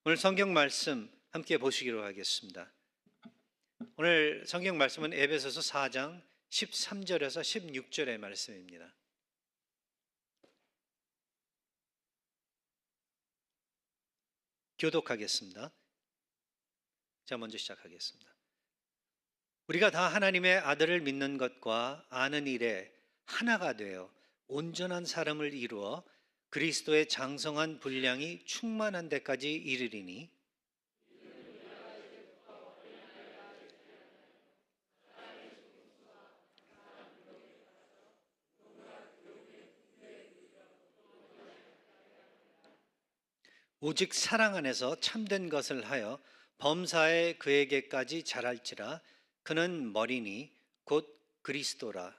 오늘 성경 말씀 함께 보시기로 하겠습니다. 오늘 성경 말씀은 에베소서 4장 13절에서 16절의 말씀입니다. 교독하겠습니다. 자, 먼저 시작하겠습니다. 우리가 다 하나님의 아들을 믿는 것과 아는 일에 하나가 되어 온전한 사람을 이루어 그리스도의 장성한 분량이 충만한 데까지 이르리니 오직 사랑 안에서 참된 것을 하여 범사에 그에게까지 자랄지라. 그는 머리니 곧 그리스도라.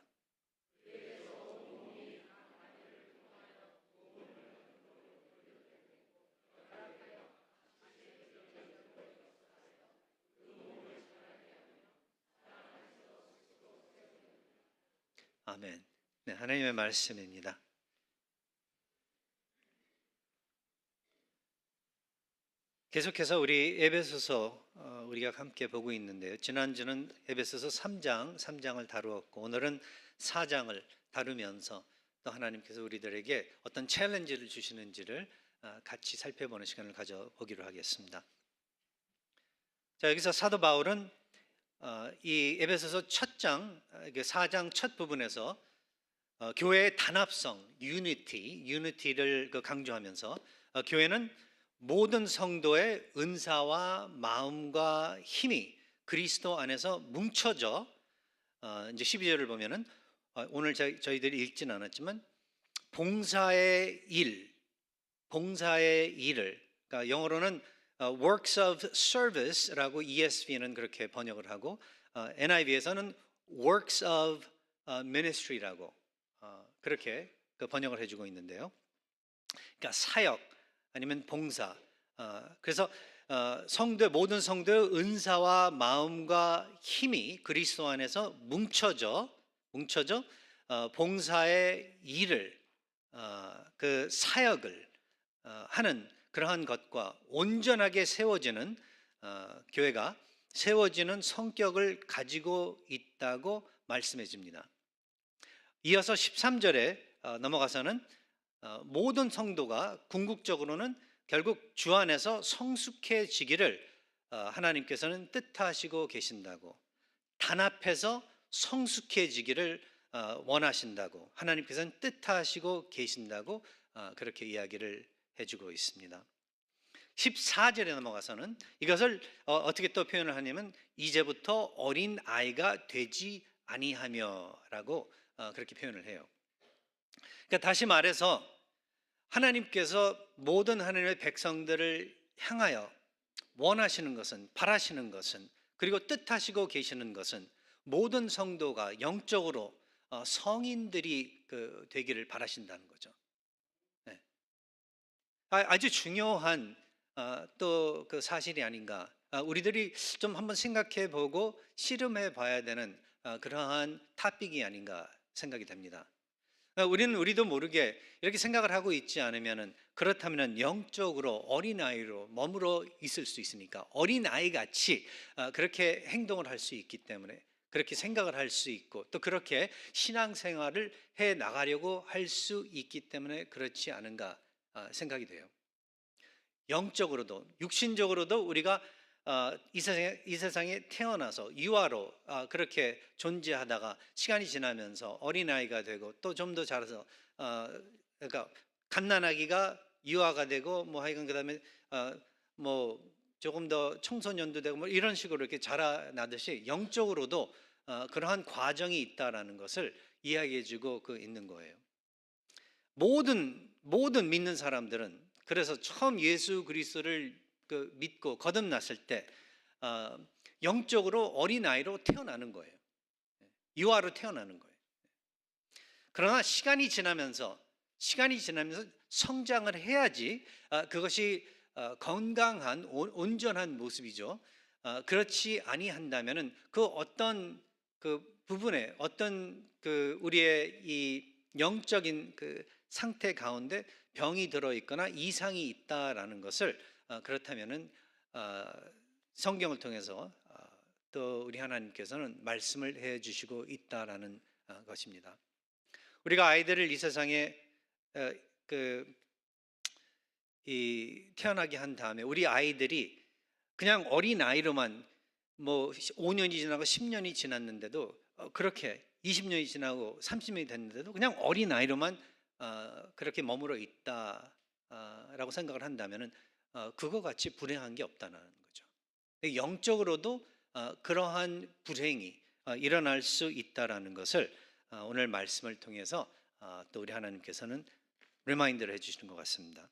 아멘. 네, 하나님의 말씀입니다. 계속해서 우리 에베소서 우리가 함께 보고 있는데요. 지난주는 에베소서 3장을 다루었고 오늘은 4장을 다루면서 또 하나님께서 우리들에게 어떤 챌린지를 주시는지를 같이 살펴보는 시간을 가져보기로 하겠습니다. 자, 여기서 사도 바울은 이 에베소서 첫 장, 4장 첫 부분에서 교회의 단합성, 유니티를 강조하면서 교회는 모든 성도의 은사와 마음과 힘이 그리스도 안에서 뭉쳐져 이제 12절을 보면은 오늘 저희들이 읽지는 않았지만 봉사의 일을 그러니까 영어로는 works of service라고 ESV는 그렇게 번역을 하고 NIV에서는 works of ministry라고 그렇게 번역을 해주고 있는데요. 그러니까 사역 아니면 봉사. 그래서 모든 성도의 은사와 마음과 힘이 그리스도 안에서 뭉쳐져 봉사의 일을 그 사역을 하는 그러한 것과 온전하게 세워지는 교회가 세워지는 성격을 가지고 있다고 말씀해 줍니다. 이어서 13절에 넘어가서는 모든 성도가 궁극적으로는 결국 주 안에서 성숙해지기를 하나님께서는 뜻하시고 계신다고, 단합해서 성숙해지기를 원하신다고 하나님께서는 뜻하시고 계신다고 그렇게 이야기를 해주고 있습니다. 14절에 넘어가서는 이것을 어떻게 또 표현을 하냐면 이제부터 어린 아이가 되지 아니하며라고 그렇게 표현을 해요. 그러니까 다시 말해서 하나님께서 모든 하나님의 백성들을 향하여 원하시는 것은, 바라시는 것은, 그리고 뜻하시고 계시는 것은 모든 성도가 영적으로 성인들이 되기를 바라신다는 거죠. 네. 아주 중요한 또 그 사실이 아닌가. 우리들이 좀 한번 생각해 보고 씨름해 봐야 되는 그러한 토픽이 아닌가 생각이 됩니다. 우리도 모르게 이렇게 생각을 하고 있지 않으면 그렇다면 영적으로 어린아이로 머물러 있을 수 있으니까 어린아이같이 그렇게 행동을 할 수 있기 때문에 그렇게 생각을 할 수 있고 또 그렇게 신앙생활을 해 나가려고 할 수 있기 때문에 그렇지 않은가 생각이 돼요. 영적으로도 육신적으로도 우리가 이 세상에 태어나서 유아로 그렇게 존재하다가 시간이 지나면서 어린아이가 되고 또 좀 더 자라서 그러니까 갓난아기가 유아가 되고 뭐 하여간 그다음에 뭐 조금 더 청소년도 되고 뭐 이런 식으로 이렇게 자라나듯이 영적으로도 그러한 과정이 있다라는 것을 이야기해주고 있는 거예요. 모든 믿는 사람들은 그래서 처음 예수 그리스도를 믿고 거듭났을 때 영적으로 어린아이로 태어나는 거예요. 유아로 태어나는 거예요. 그러나 시간이 지나면서 성장을 해야지 그것이 건강한 온전한 모습이죠. 그렇지 아니한다면은 그 어떤 그 부분에 어떤 우리의 이 영적인 상태 가운데 병이 들어 있거나 이상이 있다라는 것을 그렇다면은 성경을 통해서 또 우리 하나님께서는 말씀을 해 주시고 있다라는 것입니다. 우리가 아이들을 이 세상에 태어나게 한 다음에 우리 아이들이 그냥 어린 아이로만 뭐 5년이 지나고 10년이 지났는데도 그렇게 20년이 지나고 30년이 됐는데도 그냥 어린 아이로만 그렇게 머물러 있다라고 생각을 한다면은 그거 같이 불행한 게 없다는 거죠. 영적으로도 그러한 불행이 일어날 수 있다라는 것을 오늘 말씀을 통해서 또 우리 하나님께서는 리마인드를 해주시는 것 같습니다.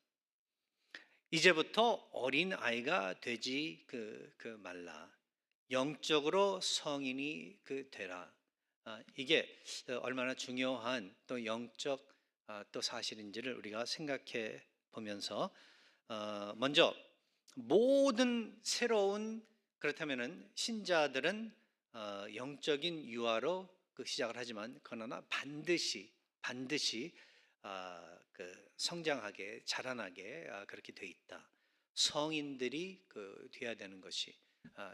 이제부터 어린 아이가 되지 말라. 영적으로 성인이 되라. 이게 얼마나 중요한 또 영적 또 사실인지를 우리가 생각해 보면서 먼저 모든 새로운 그렇다면은 신자들은 영적인 유아로 시작을 하지만 그러나 반드시 성장하게 자라나게 그렇게 돼 있다. 성인들이 돼야 되는 것이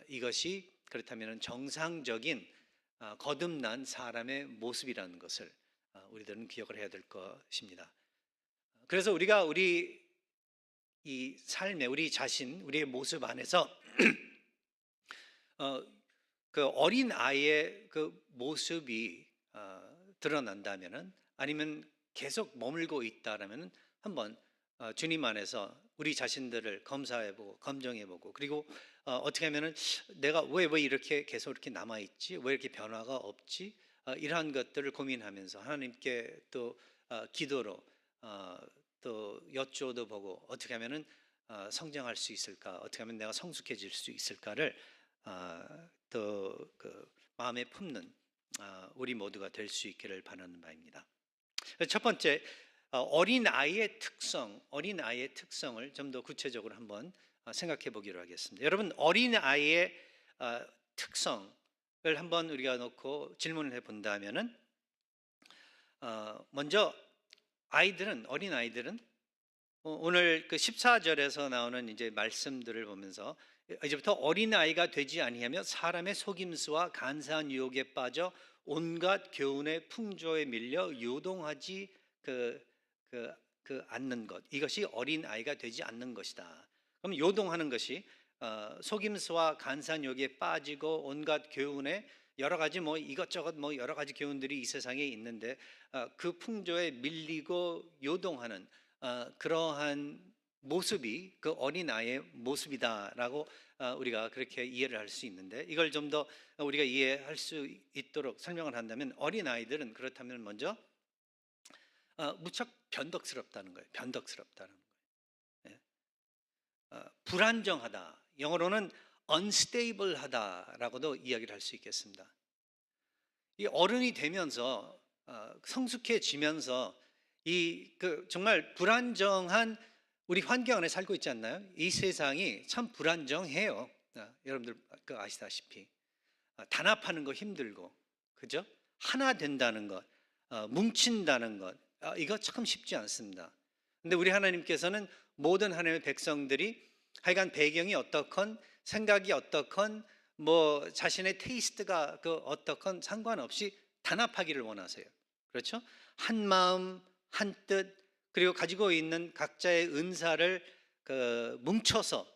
이것이 그렇다면 정상적인 거듭난 사람의 모습이라는 것을 우리들은 기억을 해야 될 것입니다. 그래서 우리가 우리 이 삶에 우리 자신 우리의 모습 안에서 그 어린 아이의 그 모습이 드러난다면은 아니면 계속 머물고 있다라면 한번 주님 안에서 우리 자신들을 검사해보고 검증해보고 그리고 어떻게 하면은 내가 왜 이렇게 계속 이렇게 남아 있지? 왜 이렇게 변화가 없지? 이러한 것들을 고민하면서 하나님께 또 기도로 또 여쭈어도 보고 어떻게 하면은 성장할 수 있을까? 어떻게 하면 내가 성숙해질 수 있을까를 또 마음에 품는 우리 모두가 될 수 있기를 바라는 바입니다. 첫 번째 어린 아이의 특성을 좀 더 구체적으로 한번 생각해 보기로 하겠습니다. 여러분 어린 아이의 특성을 한번 우리가 놓고 질문을 해본다면은 먼저 어린 아이들은 오늘 그 14절에서 나오는 이제 말씀들을 보면서 이제부터 어린 아이가 되지 아니하며 사람의 속임수와 간사한 유혹에 빠져 온갖 교훈의 풍조에 밀려 요동하지 않는 것, 이것이 어린 아이가 되지 않는 것이다. 그럼 요동하는 것이 속임수와 간사한 유혹에 빠지고 온갖 교훈에 여러 가지 이것저것 여러 가지 교훈들이 이 세상에 있는데 그 풍조에 밀리고 요동하는 그러한 모습이 그 어린 아이의 모습이다라고 우리가 그렇게 이해를 할 수 있는데 이걸 좀 더 우리가 이해할 수 있도록 설명을 한다면 어린 아이들은 그렇다면 먼저 무척 변덕스럽다는 거예요. 불안정하다. 영어로는 unstable하다라고도 이야기를 할 수 있겠습니다. 이 어른이 되면서 성숙해지면서 정말 불안정한 우리 환경 안에 살고 있지 않나요? 이 세상이 참 불안정해요. 여러분들 아시다시피 단합하는 거 힘들고, 그죠? 하나 된다는 것, 뭉친다는 것, 이거 참 쉽지 않습니다. 근데 우리 하나님께서는 모든 하나님의 백성들이 하여간 배경이 어떻건 생각이 어떻건 자신의 테이스트가 어떻건 상관없이 단합하기를 원하세요. 그렇죠? 한 마음, 한 뜻, 그리고 가지고 있는 각자의 은사를 뭉쳐서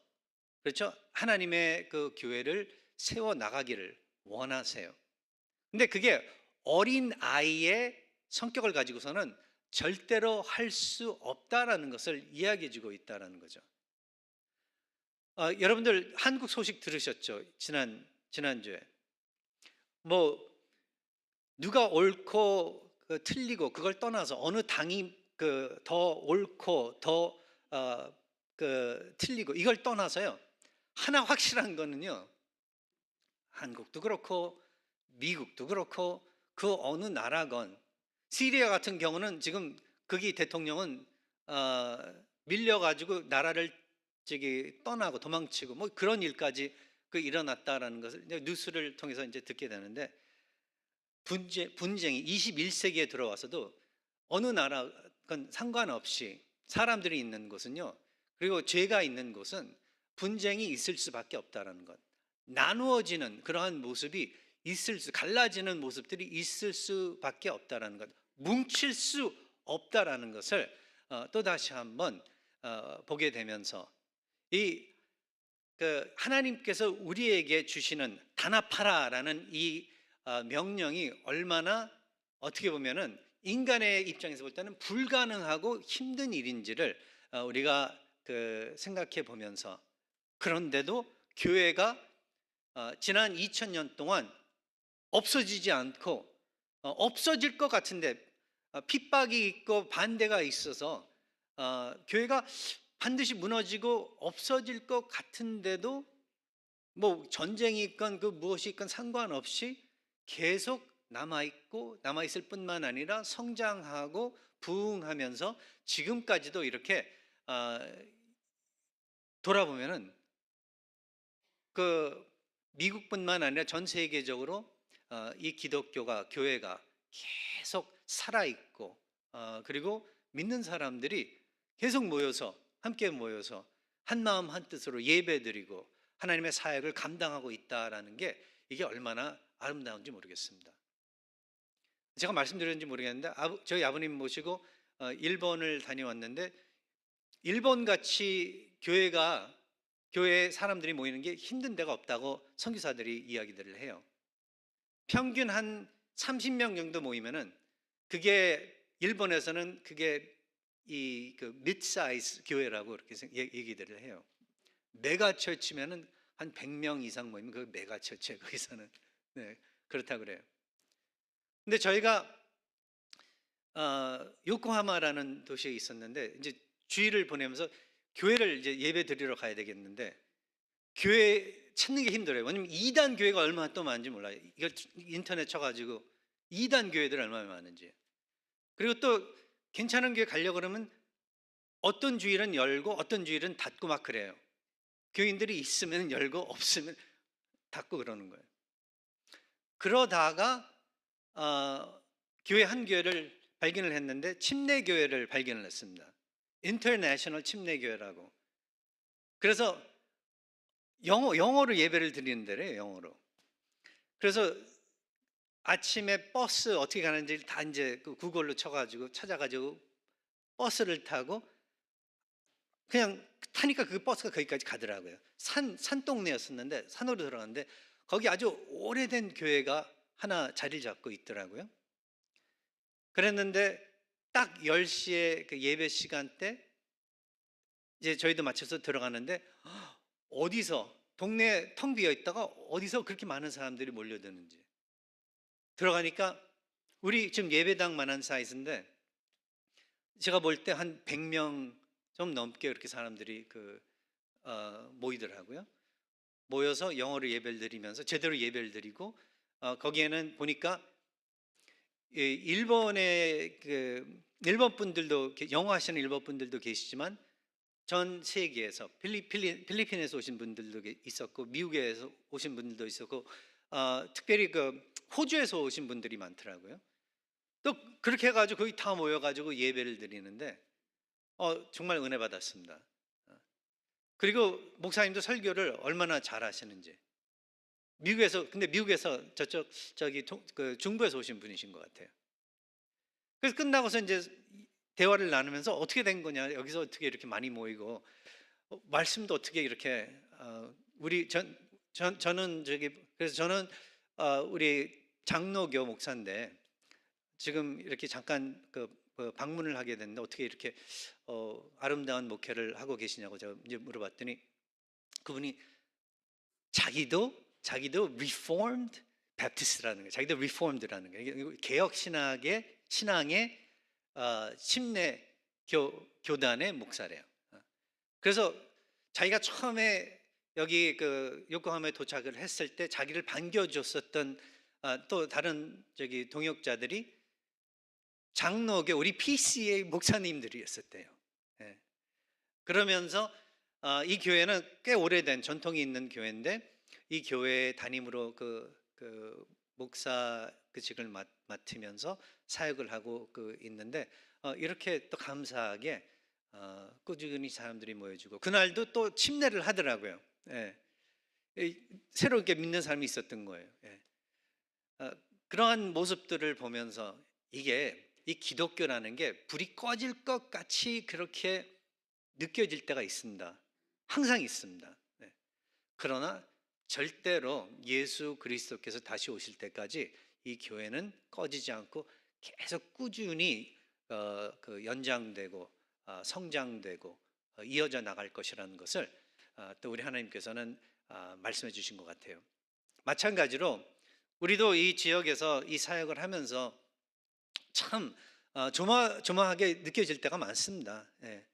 그렇죠? 하나님의 그 교회를 세워 나가기를 원하세요. 근데 그게 어린 아이의 성격을 가지고서는 절대로 할 수 없다라는 것을 이야기해 주고 있다라는 거죠. 여러분들 한국 소식 들으셨죠? 지난주에 누가 옳고 틀리고 그걸 떠나서 어느 당이 더 옳고 더 틀리고 이걸 떠나서요 하나 확실한 거는요 한국도 그렇고 미국도 그렇고 그 어느 나라건 시리아 같은 경우는 지금 거기 대통령은 밀려가지고 나라를 떠나고 도망치고 그런 일까지 일어났다라는 것을 뉴스를 통해서 이제 듣게 되는데 분쟁이 21세기에 들어와서도 어느 나라건 상관없이 사람들이 있는 곳은요 그리고 죄가 있는 곳은 분쟁이 있을 수밖에 없다라는 것. 나누어지는 그러한 모습이 갈라지는 모습들이 있을 수밖에 없다라는 것. 뭉칠 수 없다라는 것을 또 다시 한번 보게 되면서 이 하나님께서 우리에게 주시는 단합하라라는 이 명령이 얼마나 어떻게 보면은 인간의 입장에서 볼 때는 불가능하고 힘든 일인지를 우리가 생각해 보면서, 그런데도 교회가 지난 2000년 동안 없어지지 않고 없어질 것 같은데 핍박이 있고 반대가 있어서 교회가 반드시 무너지고 없어질 것 같은데도 뭐 전쟁이 있건 그 무엇이 있건 상관없이 계속 남아있을 뿐만 아니라 성장하고 부흥하면서 지금까지도 이렇게 돌아보면은 미국뿐만 아니라 전 세계적으로 이 기독교가, 교회가 계속 살아있고 그리고 믿는 사람들이 계속 함께 모여서 한 마음 한 뜻으로 예배드리고 하나님의 사역을 감당하고 있다라는 게 이게 얼마나 아름다운지 모르겠습니다. 제가 말씀드렸는지 모르겠는데 저희 아버님 모시고 일본을 다녀왔는데, 일본같이 교회 사람들이 모이는 게 힘든 데가 없다고 선교사들이 이야기들을 해요. 평균 한 30명 정도 모이면은 일본에서는 그게 midsize 교회라고 그렇게 얘기들을 해요. 메가처치면은 한 100명 이상 모이면 그 메가처치에 거기서는 그렇다 그래요. 근데 저희가 요코하마라는 도시에 있었는데 이제 주일을 보내면서 교회를 이제 예배 드리러 가야 되겠는데 교회 찾는 게 힘들어요. 왜냐면 2단 교회가 얼마나 또 많은지 몰라요. 이걸 인터넷 쳐가지고 2단 교회들 얼마나 많은지. 그리고 또 괜찮은 교회 가려고 그러면 어떤 주일은 열고 어떤 주일은 닫고 막 그래요. 교인들이 있으면 열고 없으면 닫고 그러는 거예요. 그러다가 교회 한 교회를 발견을 했는데 침례 교회를 발견을 했습니다. 인터내셔널 침례 교회라고. 그래서 영어로 예배를 드리는 데래요. 영어로. 그래서 아침에 버스 어떻게 가는지 다 이제 구글로 쳐가지고 찾아가지고 버스를 타고 그냥 타니까 그 버스가 거기까지 가더라고요. 산동네였었는데 산으로 들어갔는데 거기 아주 오래된 교회가 하나 자리를 잡고 있더라고요. 그랬는데 딱 10시에 그 예배 시간 때 이제 저희도 맞춰서 들어가는데 어디서 동네 텅 비어 있다가 어디서 그렇게 많은 사람들이 몰려드는지, 들어가니까 우리 지금 예배당만한 사이즈인데 제가 볼 때 한 100명 좀 넘게 그렇게 사람들이 모이더라고요. 모여서 영어로 예배를 드리면서 제대로 예배를 드리고 거기에는 보니까 일본의 일본 분들도, 영어 하시는 일본 분들도 계시지만 전 세계에서 필리핀에서 오신 분들도 있었고 미국에서 오신 분들도 있었고 특별히 호주에서 오신 분들이 많더라고요. 또 그렇게 해가지고 거기 다 모여가지고 예배를 드리는데 정말 은혜 받았습니다. 그리고 목사님도 설교를 얼마나 잘하시는지. 근데 미국에서 중부에서 오신 분이신 것 같아요. 그래서 끝나고서 이제 대화를 나누면서 어떻게 된 거냐, 여기서 어떻게 이렇게 많이 모이고 말씀도 어떻게 이렇게 저는 그래서 저는 우리 장로교 목사인데 지금 이렇게 잠깐 방문을 하게 됐는데 어떻게 이렇게 아름다운 목회를 하고 계시냐고 제가 이제 물어봤더니 그분이 자기도 Reformed Baptist라는 거예요. 자기도 Reformed라는 거예요. 개혁 신앙의 침례 교단의 목사래요. 그래서 자기가 처음에 여기 요코하마에 도착을 했을 때 자기를 반겨줬었던 또 다른 동역자들이 장로교 우리 PCA 목사님들이었었대요. 그러면서 이 교회는 꽤 오래된 전통이 있는 교회인데 이 교회 담임으로 목사 직을 맡으면서 사역을 하고 있는데 이렇게 또 감사하게 꾸준히 사람들이 모여주고 그날도 또 침례를 하더라고요. 예. 새롭게 믿는 사람이 있었던 거예요. 예. 그러한 모습들을 보면서 이게 이 기독교라는 게 불이 꺼질 것 같이 그렇게 느껴질 때가 있습니다. 항상 있습니다. 네. 그러나 절대로 예수 그리스도께서 다시 오실 때까지 이 교회는 꺼지지 않고 계속 꾸준히 연장되고 성장되고 이어져 나갈 것이라는 것을 또 우리 하나님께서는 말씀해 주신 것 같아요. 마찬가지로 우리도 이 지역에서 이 사역을 하면서 참 조마조마하게 느껴질 때가 많습니다. 예.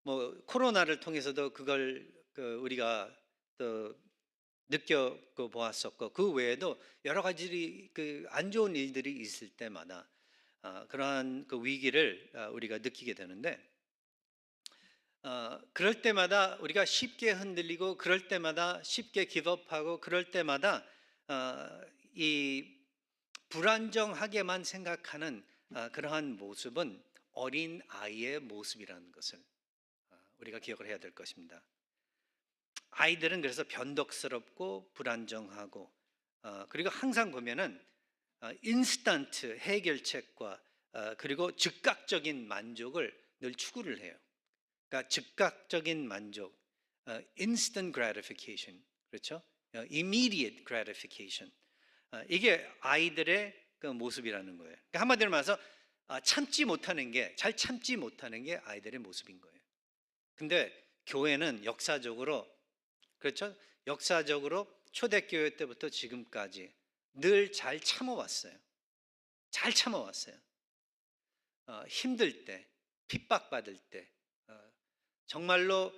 뭐 코로나를 통해서도 그걸 우리가 또 느껴 보았었고 그 외에도 여러 가지 안 좋은 일들이 있을 때마다 그러한 그 위기를 우리가 느끼게 되는데 그럴 때마다 우리가 쉽게 흔들리고 그럴 때마다 쉽게 기겁하고 그럴 때마다 이 불안정하게만 생각하는 그러한 모습은 어린 아이의 모습이라는 것을 우리가 기억을 해야 될 것입니다. 아이들은 그래서 변덕스럽고 불안정하고 그리고 항상 보면은 인스턴트 해결책과 그리고 즉각적인 만족을 늘 추구를 해요. 그러니까 즉각적인 만족, instant gratification, 그렇죠? immediate gratification. 이게 아이들의 그 모습이라는 거예요. 그러니까 한마디로 말해서 잘 참지 못하는 게 아이들의 모습인 거예요. 근데 교회는 역사적으로, 그렇죠? 역사적으로 초대교회 때부터 지금까지 늘 잘 참아왔어요. 잘 참아왔어요. 힘들 때, 핍박받을 때, 정말로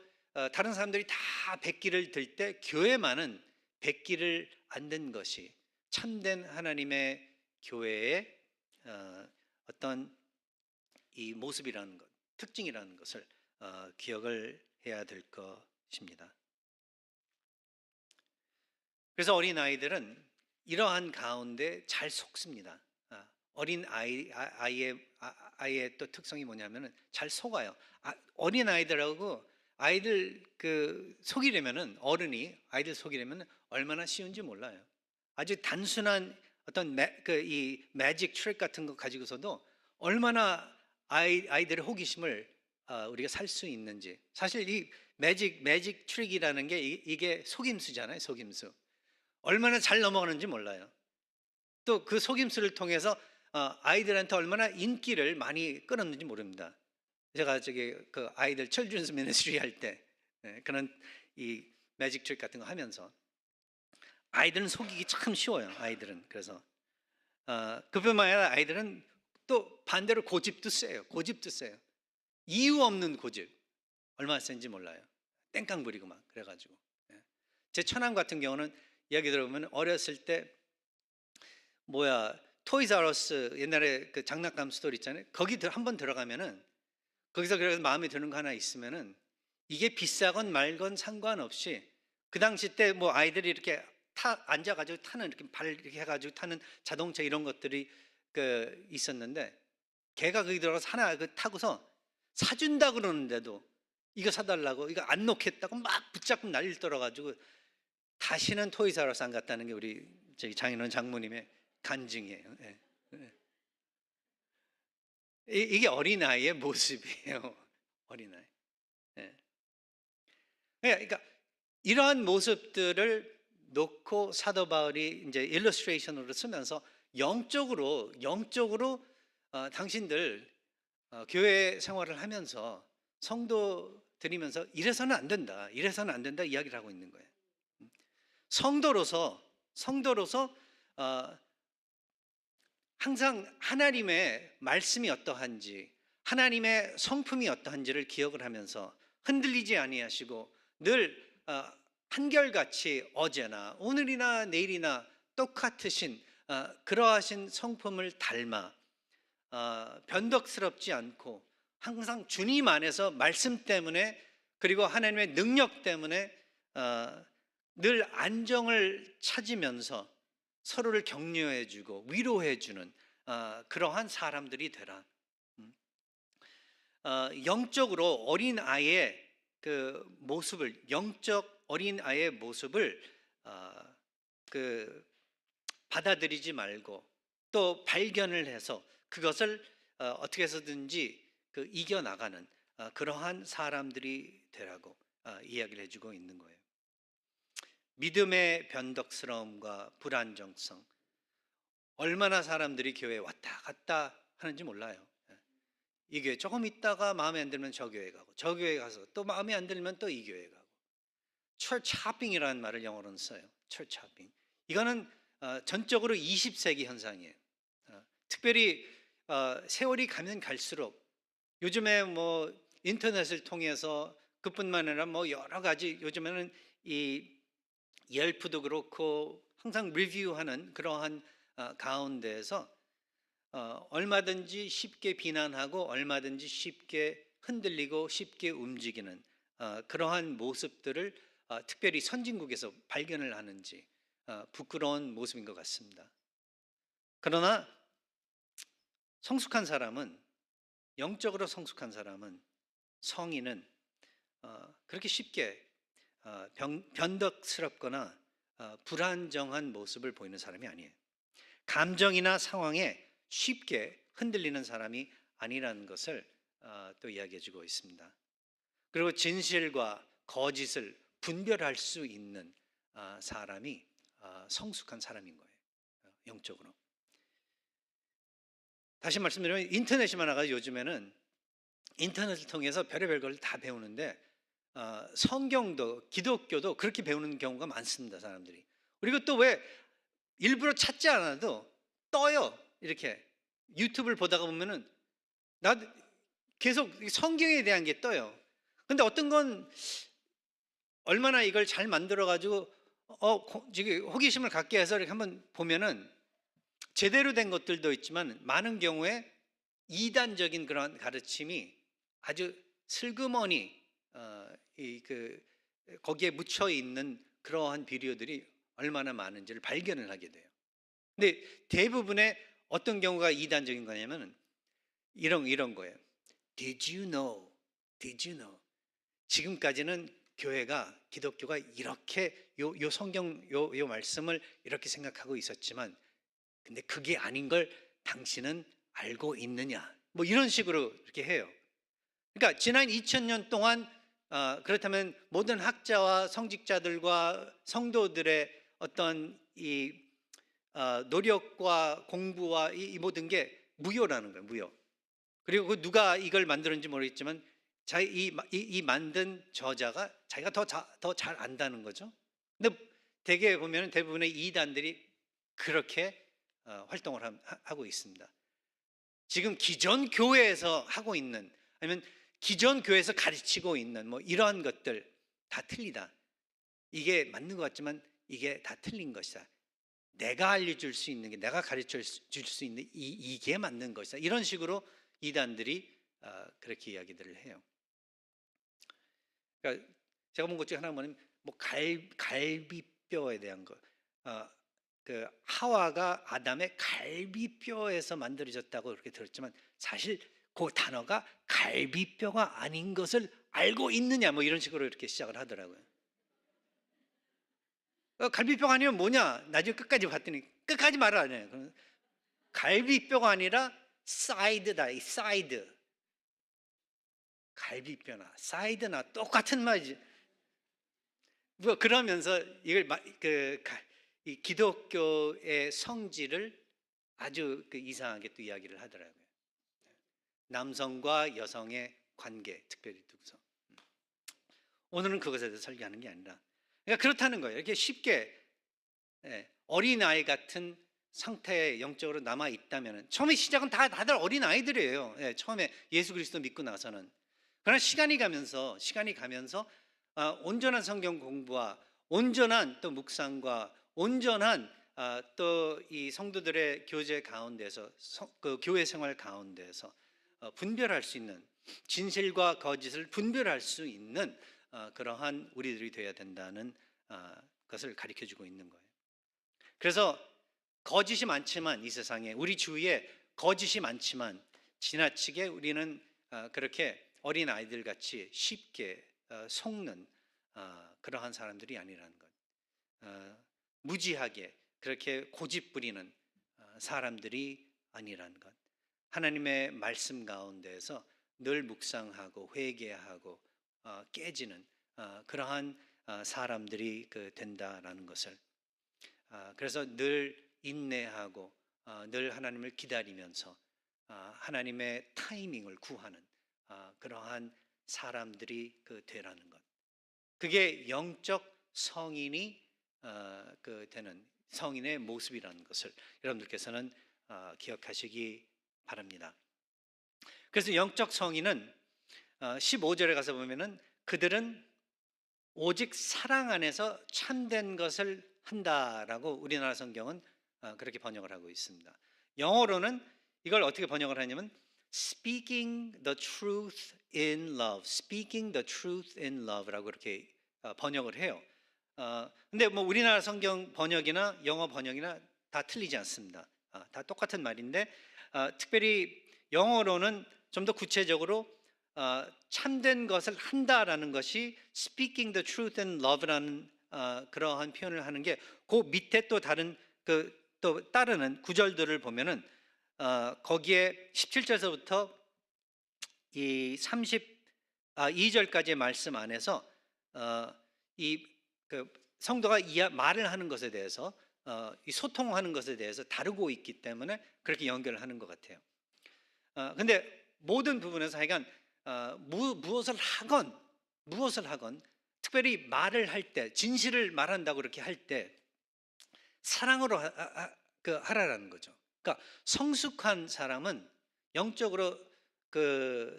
다른 사람들이 다 백기를 들 때 교회만은 백기를 안 든 것이 참된 하나님의 교회의 어떤 이 모습이라는 것, 특징이라는 것을 기억을 해야 될 것입니다. 그래서 어린 아이들은 이러한 가운데 잘 속습니다. 어린 아이의 또 특성이 뭐냐면은 잘 속아요. 어린 아이들하고 아이들 속이려면은 어른이 아이들 속이려면 얼마나 쉬운지 몰라요. 아주 단순한 어떤 이 매직 트릭 같은 거 가지고서도 얼마나 아이들의 호기심을 우리가 살 수 있는지. 사실 이 매직 트릭이라는 게 이게 속임수잖아요. 속임수. 얼마나 잘 넘어가는지 몰라요. 또 그 속임수를 통해서 아이들한테 얼마나 인기를 많이 끌었는지 모릅니다. 제가 그 아이들 칠드런스 미니스트리 할 때 그런 이 매직 트릭 같은 거 하면서 아이들은 속이기 참 쉬워요. 아이들은 그래서 그뿐만 아니라 아이들은 또 반대로 고집도 세요. 고집도 세요. 이유 없는 고집. 얼마나 센지 몰라요. 땡깡 부리고 막 그래가지고. 제 처남 같은 경우는 이야기 들어보면 어렸을 때 토이즈RUS 옛날에 그 장난감 스토리 있잖아요. 거기 한번 들어가면은 거기서 그래서 마음에 드는 거 하나 있으면은 이게 비싸건 말건 상관없이 그 당시 때 뭐 아이들이 이렇게 앉아가지고 타는 이렇게 발 이렇게 해가지고 타는 자동차 이런 것들이 있었는데 걔가 거기 들어가서 하나 타고서 사준다 그러는데도 이거 사달라고 이거 안 놓겠다고 막 붙잡고 난리를 떨어가지고 다시는 토이즈RUS 안 갔다는 게 우리 장인어른 장모님의 간증이에요. 예. 이게 어린아이의 모습이에요. 어린아이. 예. 그러니까 이러한 모습들을 놓고 사도 바울이 이제 일러스트레이션으로 쓰면서 영적으로 당신들 교회 생활을 하면서 성도 드리면서 이래서는 안 된다 이야기를 하고 있는 거예요. 성도로서 항상 하나님의 말씀이 어떠한지 하나님의 성품이 어떠한지를 기억을 하면서 흔들리지 아니하시고 늘 한결같이 어제나 오늘이나 내일이나 똑같으신 그러하신 성품을 닮아 변덕스럽지 않고 항상 주님 안에서 말씀 때문에 그리고 하나님의 능력 때문에 늘 안정을 찾으면서 서로를 격려해주고 위로해주는 그러한 사람들이 되라. 영적으로 어린 아이의 그 모습을, 영적 어린 아이의 모습을 그 받아들이지 말고 또 발견을 해서 그것을 어떻게 해서든지 그 이겨나가는 그러한 사람들이 되라고 이야기를 해주고 있는 거예요. 믿음의 변덕스러움과 불안정성, 얼마나 사람들이 교회에 왔다 갔다 하는지 몰라요. 이 교회 조금 있다가 마음에 안 들면 저 교회 가고, 저 교회 가서 또 마음에 안 들면 또 이 교회 가고. church hopping이라는 말을 영어로는 써요. church hopping. 이거는 전적으로 20세기 현상이에요. 특별히 세월이 가면 갈수록 요즘에 뭐 인터넷을 통해서 그뿐만 아니라 뭐 여러 가지, 요즘에는 이 옐프도 그렇고 항상 리뷰하는 그러한 가운데에서 얼마든지 쉽게 비난하고 얼마든지 쉽게 흔들리고 쉽게 움직이는 그러한 모습들을 특별히 선진국에서 발견을 하는지 부끄러운 모습인 것 같습니다. 그러나 성숙한 사람은, 영적으로 성숙한 사람은, 성인은 그렇게 쉽게 변덕스럽거나 불안정한 모습을 보이는 사람이 아니에요. 감정이나 상황에 쉽게 흔들리는 사람이 아니라는 것을 또 이야기해 주고 있습니다. 그리고 진실과 거짓을 분별할 수 있는 사람이 성숙한 사람인 거예요. 영적으로. 다시 말씀드리면 인터넷이 많아가지고 요즘에는 인터넷을 통해서 별의별 걸 다 배우는데 성경도 기독교도 그렇게 배우는 경우가 많습니다. 사람들이. 그리고 또 왜 일부러 찾지 않아도 떠요. 이렇게 유튜브를 보다가 보면은 나 계속 성경에 대한 게 떠요. 근데 어떤 건 얼마나 이걸 잘 만들어 가지고 지금 호기심을 갖게 해서 이렇게 한번 보면은 제대로 된 것들도 있지만 많은 경우에 이단적인 그런 가르침이 아주 슬그머니 거기에 묻혀 있는 그러한 비디오들이 얼마나 많은지를 발견을 하게 돼요. 근데 대부분의 어떤 경우가 이단적인 거냐면 이런 거예요. Did you know? Did you know? 지금까지는 교회가, 기독교가 이렇게 요 성경 요 말씀을 이렇게 생각하고 있었지만 근데 그게 아닌 걸 당신은 알고 있느냐? 뭐 이런 식으로 이렇게 해요. 그러니까 지난 2000년 동안 그렇다면 모든 학자와 성직자들과 성도들의 어떤 이 노력과 공부와 이 모든 게 무효라는 거예요. 무효. 그리고 누가 이걸 만들었는지 모르겠지만 이 만든 저자가 자기가 더 잘 안다는 거죠. 근데 대개 보면 대부분의 이단들이 그렇게 활동을 하고 있습니다. 지금 기존 교회에서 하고 있는, 아니면 기존 교회에서 가르치고 있는 뭐 이러한 것들 다 틀리다. 이게 맞는 것 같지만 이게 다 틀린 것이다. 내가 알려줄 수 있는 게, 내가 가르쳐 줄 수 있는 이게 맞는 것이다. 이런 식으로 이단들이 그렇게 이야기들을 해요. 그러니까 제가 본 것 중에 하나 뭐냐면 뭐 갈비뼈에 대한 거. 그 하와가 아담의 갈비뼈에서 만들어졌다고 그렇게 들었지만 사실 그 단어가 갈비뼈가 아닌 것을 알고 있느냐, 뭐 이런 식으로 이렇게 시작을 하더라고요. 갈비뼈가 아니면 뭐냐? 나중에 끝까지 봤더니 끝까지 말을 안 해요. 갈비뼈가 아니라 사이드다. 이 사이드. 갈비뼈나 사이드나 똑같은 말이지. 뭐 그러면서 이걸 이 기독교의 성질을 아주 이상하게 또 이야기를 하더라고요. 남성과 여성의 관계, 특별히 두고서. 오늘은 그것에 대해서 설교하는 게 아니라, 그러니까 그렇다는 거예요. 이렇게 쉽게 어린아이 같은 상태에 영적으로 남아 있다면, 처음에 시작은 다들 어린아이들이에요. 처음에 예수 그리스도 믿고 나서는. 그러나 시간이 가면서 온전한 성경 공부와 온전한 또 묵상과 온전한 또 이 성도들의 교제 가운데서, 그 교회 생활 가운데서 분별할 수 있는, 진실과 거짓을 분별할 수 있는 그러한 우리들이 되어야 된다는 것을 가르쳐주고 있는 거예요. 그래서 거짓이 많지만, 이 세상에 우리 주위에 거짓이 많지만 지나치게 우리는 그렇게 어린 아이들 같이 쉽게 속는 그러한 사람들이 아니라는 것. 무지하게 그렇게 고집 부리는 사람들이 아니라는 것. 하나님의 말씀 가운데에서 늘 묵상하고 회개하고 깨지는 그러한 사람들이 된다라는 것을, 그래서 늘 인내하고 늘 하나님을 기다리면서 하나님의 타이밍을 구하는 그러한 사람들이 되라는 것. 그게 영적 성인이 되는 성인의 모습이라는 것을 여러분들께서는 기억하시기 바랍니다. 그래서 영적 성인은 15절에 가서 보면은 그들은 오직 사랑 안에서 참된 것을 한다라고 우리나라 성경은 그렇게 번역을 하고 있습니다. 영어로는 이걸 어떻게 번역을 하냐면 speaking the truth in love, speaking the truth in love라고 이렇게 번역을 해요. 근데 뭐 우리나라 성경 번역이나 영어 번역이나 다 틀리지 않습니다. 다 똑같은 말인데 특별히 영어로는 좀 더 구체적으로 참된 것을 한다라는 것이 speaking the truth in love라는 그러한 표현을 하는 게 그 밑에 또 다른 또 따르는 구절들을 보면은 거기에 17절서부터 이 32절까지의 말씀 안에서 이 성도가 말을 하는 것에 대해서 이 소통하는 것에 대해서 다루고 있기 때문에 그렇게 연결을 하는 것 같아요. 근데 모든 부분에서 하여간 무엇을 하건 특별히 말을 할 때 진실을 말한다고 그렇게 할 때 사랑으로 하라라는 거죠. 그러니까 성숙한 사람은 영적으로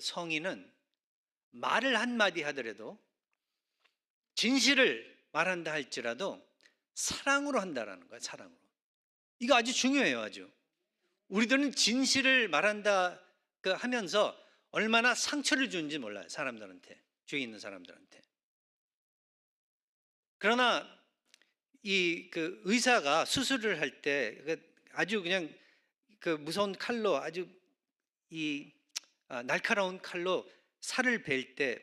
성인은 말을 한마디 하더라도 진실을 말한다 할지라도 사랑으로 한다라는 거예요. 사랑으로. 이거 아주 중요해요. 아주. 우리들은 진실을 말한다 하면서 얼마나 상처를 주는지 몰라요. 사람들한테, 주위에 있는 사람들한테. 그러나 이 의사가 수술을 할 때 아주 그냥 무서운 칼로 아주 이 날카로운 칼로 살을 벨 때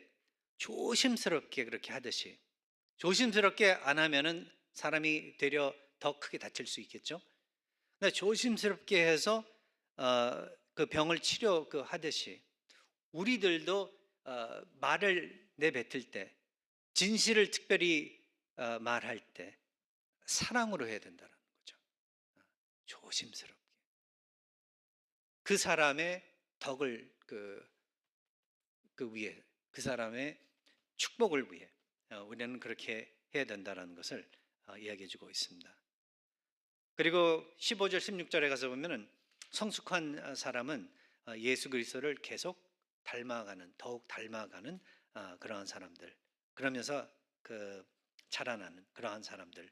조심스럽게 그렇게 하듯이, 조심스럽게 안 하면은 사람이 되려 더 크게 다칠 수 있겠죠. 근데 조심스럽게 해서 그 병을 치료하듯이 우리들도 말을 내뱉을 때, 진실을 특별히 말할 때 사랑으로 해야 된다는 거죠. 조심스럽게 그 사람의 덕을 위해, 그 사람의 축복을 위해 우리는 그렇게 해야 된다는 것을 이야기해주고 있습니다. 그리고 15절 16절에 가서 보면은 성숙한 사람은 예수 그리스도를 계속 닮아가는, 더욱 닮아가는 그러한 사람들, 그러면서 자라나는 그러한 사람들,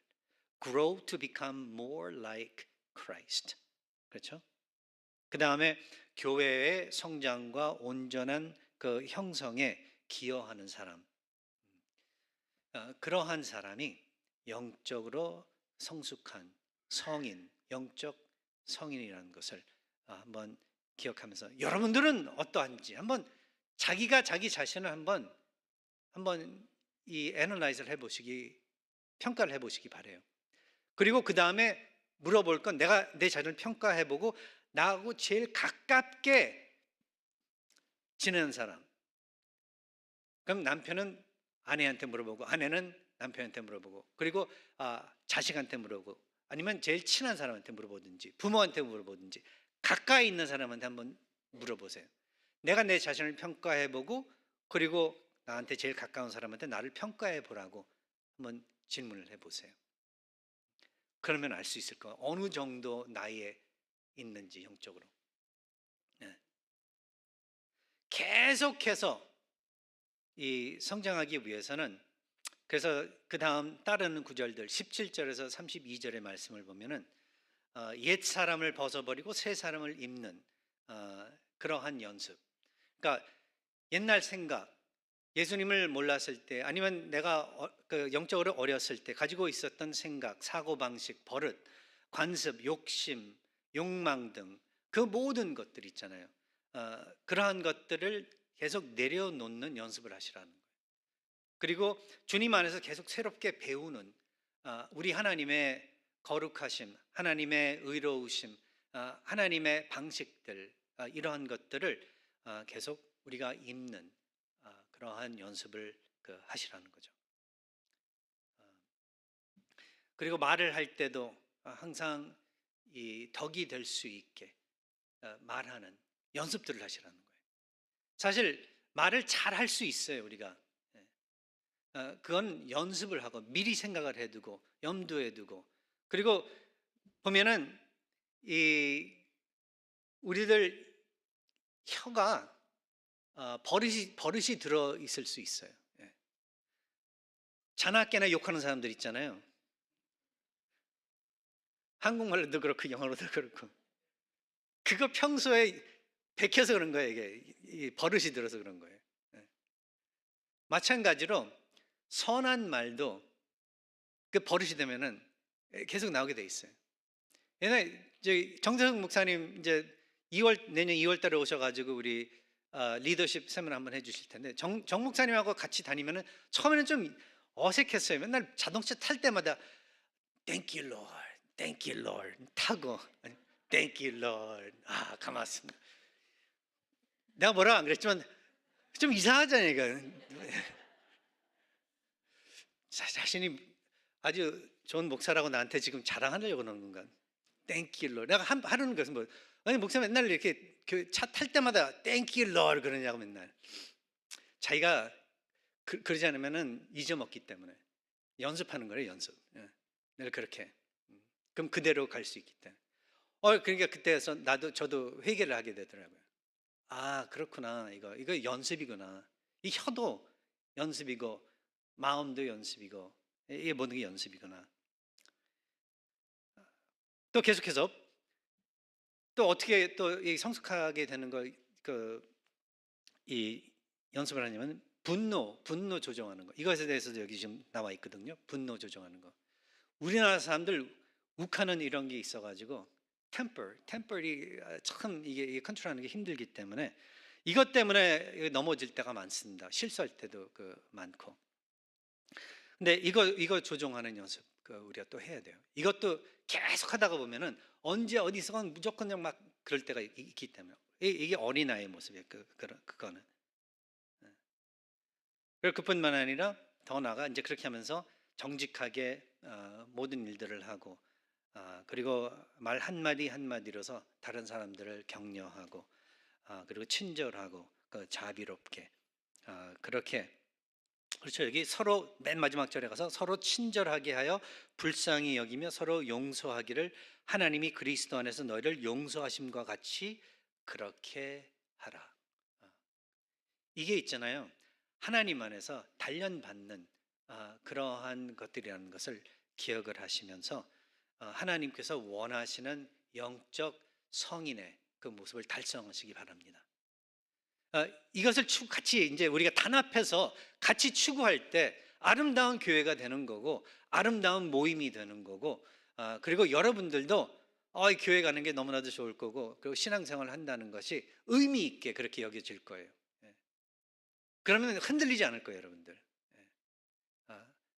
grow to become more like Christ. 그렇죠? 그 다음에 교회의 성장과 온전한 형성에 기여하는 사람, 그러한 사람이 영적으로 성숙한 성인, 영적 성인이라는 것을 한번 기억하면서 여러분들은 어떠한지 한번 자기가 자기 자신을 한번 이 애널라이즈를 해보시기, 평가를 해보시기 바래요. 그리고 그 다음에 물어볼 건, 내가 내 자신을 평가해보고 나하고 제일 가깝게 지내는 사람, 그럼 남편은 아내한테 물어보고 아내는 남편한테 물어보고, 그리고 자식한테 물어보고, 아니면 제일 친한 사람한테 물어보든지 부모한테 물어보든지 가까이 있는 사람한테 한번 물어보세요. 내가 내 자신을 평가해보고 그리고 나한테 제일 가까운 사람한테 나를 평가해보라고 한번 질문을 해보세요. 그러면 알 수 있을 거예요. 어느 정도 나이에 있는지 영적으로. 계속해서 이 성장하기 위해서는, 그래서 그 다음 따르는 구절들 17절에서 32절의 말씀을 보면은 옛 사람을 벗어버리고 새 사람을 입는 그러한 연습. 그러니까 옛날 생각, 예수님을 몰랐을 때 아니면 내가 영적으로 어렸을 때 가지고 있었던 생각, 사고방식, 버릇, 관습, 욕심, 욕망 등 그 모든 것들 있잖아요. 그러한 것들을 계속 내려놓는 연습을 하시라는 거예요. 그리고 주님 안에서 계속 새롭게 배우는 우리 하나님의 거룩하심, 하나님의 의로우심, 하나님의 방식들, 이러한 것들을 계속 우리가 읽는 그러한 연습을 하시라는 거죠. 그리고 말을 할 때도 항상 이 덕이 될 수 있게 말하는 연습들을 하시라는 거예요. 사실 말을 잘 할 수 있어요, 우리가. 그건 연습을 하고 미리 생각을 해두고 염두에 두고, 그리고 보면은 이 우리들 혀가 버릇이 들어 있을 수 있어요. 자나깨나 욕하는 사람들 있잖아요. 한국말로도 그렇고 영어로도 그렇고. 그거 평소에 베껴서 그런 거예요. 이게 버릇이 들어서 그런 거예요. 마찬가지로 선한 말도 그 버릇이 되면은 계속 나오게 돼 있어요. 옛날에 정재석 목사님 이제 내년 2월 달에 오셔가지고 우리 리더십 세미나 한번 해주실 텐데, 정 목사님하고 같이 다니면은 처음에는 좀 어색했어요. 맨날 자동차 탈 때마다 Thank you Lord, Thank you Lord 타고 Thank you Lord, 고맙습니다. 내가 뭐라 안 그랬지만 좀 이상하잖아요. 이거. 자신이 아주 좋은 목사라고 나한테 지금 자랑하려고 그러는 건가? Thank you Lord. 내가 하는 것은 뭐, 아니 목사 맨날 이렇게 차 탈 때마다 Thank you Lord 그러냐고 맨날. 자기가 그러지 않으면은 잊어먹기 때문에 연습하는 거예요, 연습. 늘 그렇게. 그럼 그대로 갈 수 있기 때문에. 그러니까 그때서 저도 회개를 하게 되더라고요. 그렇구나. 이거 연습이구나. 이 혀도 연습이고 마음도 연습이고 이게 모든 게 연습이구나. 또 계속해서 또 어떻게 또 성숙하게 되는 거 이 연습을 하냐면 분노 조정하는 거. 이것에 대해서도 여기 지금 나와 있거든요. 분노 조정하는 거. 우리나라 사람들 욱하는 이런 게 있어가지고 템퍼리 참 이게 컨트롤하는 게 힘들기 때문에 이것 때문에 넘어질 때가 많습니다. 실수할 때도 많고. 근데 이거 조정하는 연습 우리가 또 해야 돼요. 이것도 계속 하다가 보면은 언제 어디서건 무조건 그냥 막 그럴 때가 있기 때문에 이게 어린아이의 모습이에요. 그거는. 그리고 그뿐만 아니라 더 나아가 이제 그렇게 하면서 정직하게 모든 일들을 하고, 그리고 말 한마디 한마디로서 다른 사람들을 격려하고, 그리고 친절하고 자비롭게 그렇게. 그렇죠. 여기 서로 맨 마지막 절에 가서 서로 친절하게 하여 불쌍히 여기며 서로 용서하기를 하나님이 그리스도 안에서 너희를 용서하심과 같이 그렇게 하라. 이게 있잖아요. 하나님 안에서 단련받는 그러한 것들이라는 것을 기억을 하시면서 하나님께서 원하시는 영적 성인의 그 모습을 달성하시기 바랍니다. 이것을 같이 이제 우리가 단합해서 같이 추구할 때 아름다운 교회가 되는 거고 아름다운 모임이 되는 거고, 그리고 여러분들도 교회 가는 게 너무나도 좋을 거고, 그리고 신앙생활을 한다는 것이 의미 있게 그렇게 여겨질 거예요. 그러면 흔들리지 않을 거예요, 여러분들.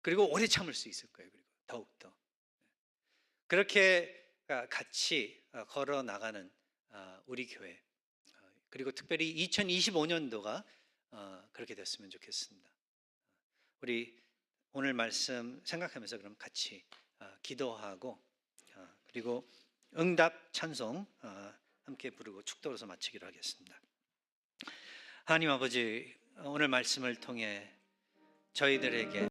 그리고 오래 참을 수 있을 거예요. 그리고 더욱더 그렇게 같이 걸어 나가는 우리 교회, 그리고 특별히 2025년도가 그렇게 됐으면 좋겠습니다. 우리 오늘 말씀 생각하면서 그럼 같이 기도하고 그리고 응답 찬송 함께 부르고 축도로서 마치기로 하겠습니다. 하나님 아버지, 오늘 말씀을 통해 저희들에게